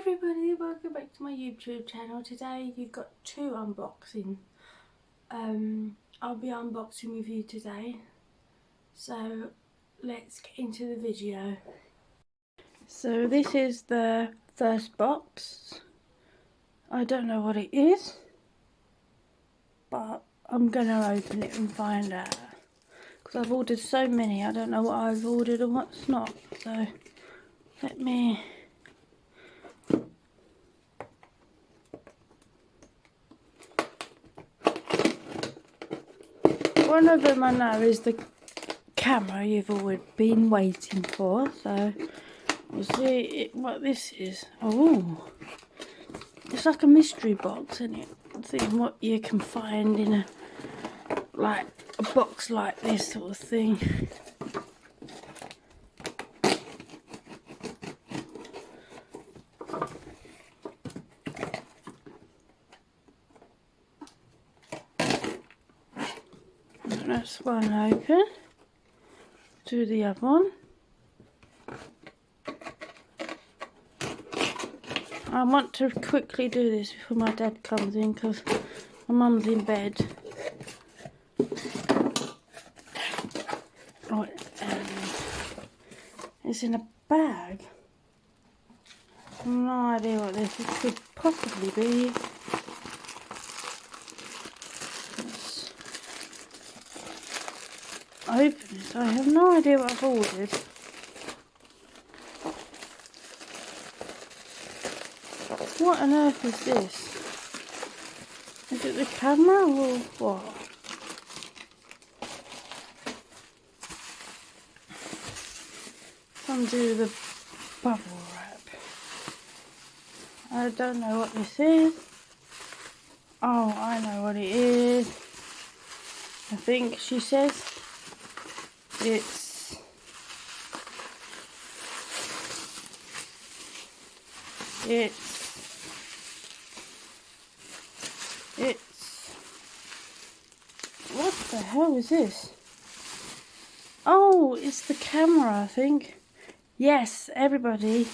everybody, welcome back to my YouTube channel. Today you've got two unboxing. I'll be unboxing with you today. So let's get into the video. So this is the first box. I don't know what it is, but I'm gonna open it and find out. Because I've ordered so many, I don't know what I've ordered and what's not. So let me... One of them I know is the camera you've always been waiting for, so we'll see what this is. Oh, it's like a mystery box, isn't it? Seeing what you can find in a box like this sort of thing. That's one open. Do the other one. I want to quickly do this before my dad comes in because my mum's in bed. Right, it's in a bag. No idea what this could possibly be. Open it. I have no idea what I've ordered. What on earth is this? Is it the camera or what? Undo the bubble wrap. I don't know what this is. Oh, I know what it is. I think she says it's what the hell is this? Oh, it's the camera, I think. Yes, everybody,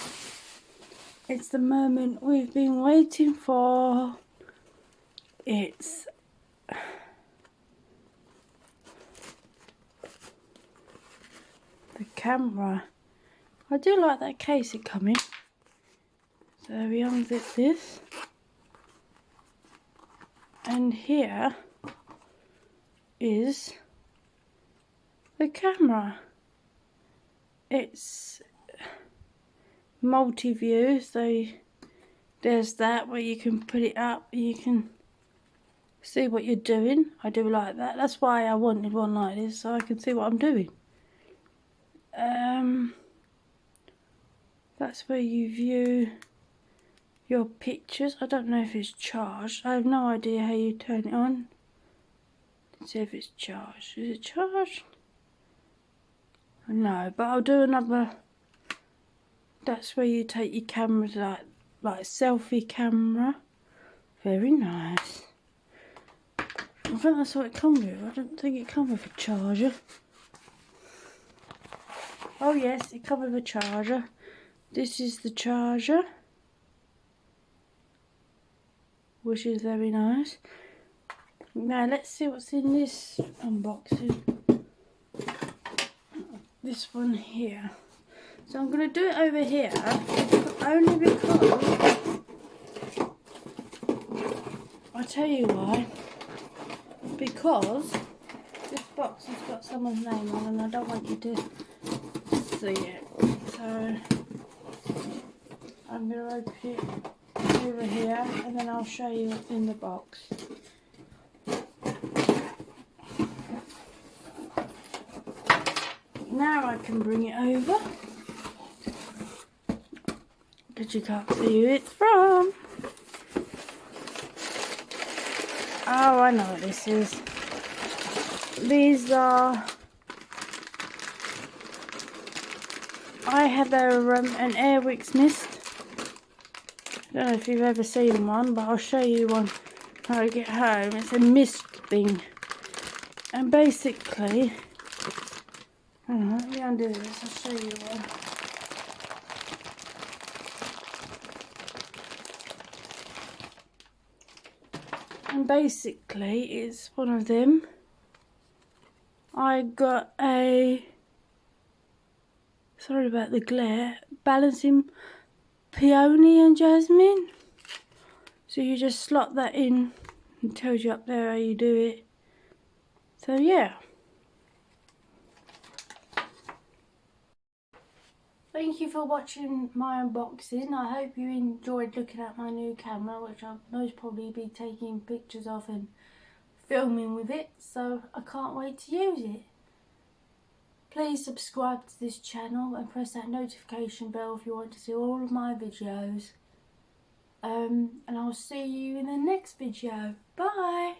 it's the moment we've been waiting for. It's the camera. I do like that case it come in. So we unzip this. And here is the camera. It's multi-view, so there's that where you can put it up, you can see what you're doing. I do like that. That's why I wanted one like this, so I can see what I'm doing. That's where you view your pictures. I don't know if it's charged. I have no idea how you turn it on. Let's see if it's charged. Is it charged? No, but I'll do another. That's where you take your cameras, like selfie camera. Very nice. I think that's what it comes with. I don't think it comes with a charger. Oh yes, it comes with a charger. This is the charger, which is very nice. Now let's see what's in this unboxing. This one here. So I'm going to do it over here, only because, I'll tell you why. Because this box has got someone's name on and I don't want you to see it. So I'm going to open it over here and then I'll show you what's in the box. Now I can bring it over. But you can't see who it's from. Oh, I know what this is. These are... I have an Airwix mist. I don't know if you've ever seen one, but I'll show you one when I get home. It's a mist thing. And basically... Hang on, let me undo this, I'll show you one. And basically it's one of them. I got a, sorry about the glare, Balancing Peony and Jasmine. So you just slot that in. It tells you up there how you do it. So yeah. Thank you for watching my unboxing. I hope you enjoyed looking at my new camera, which I'll most probably be taking pictures of and filming with it. So I can't wait to use it. Please subscribe to this channel and press that notification bell if you want to see all of my videos. And I'll see you in the next video. Bye!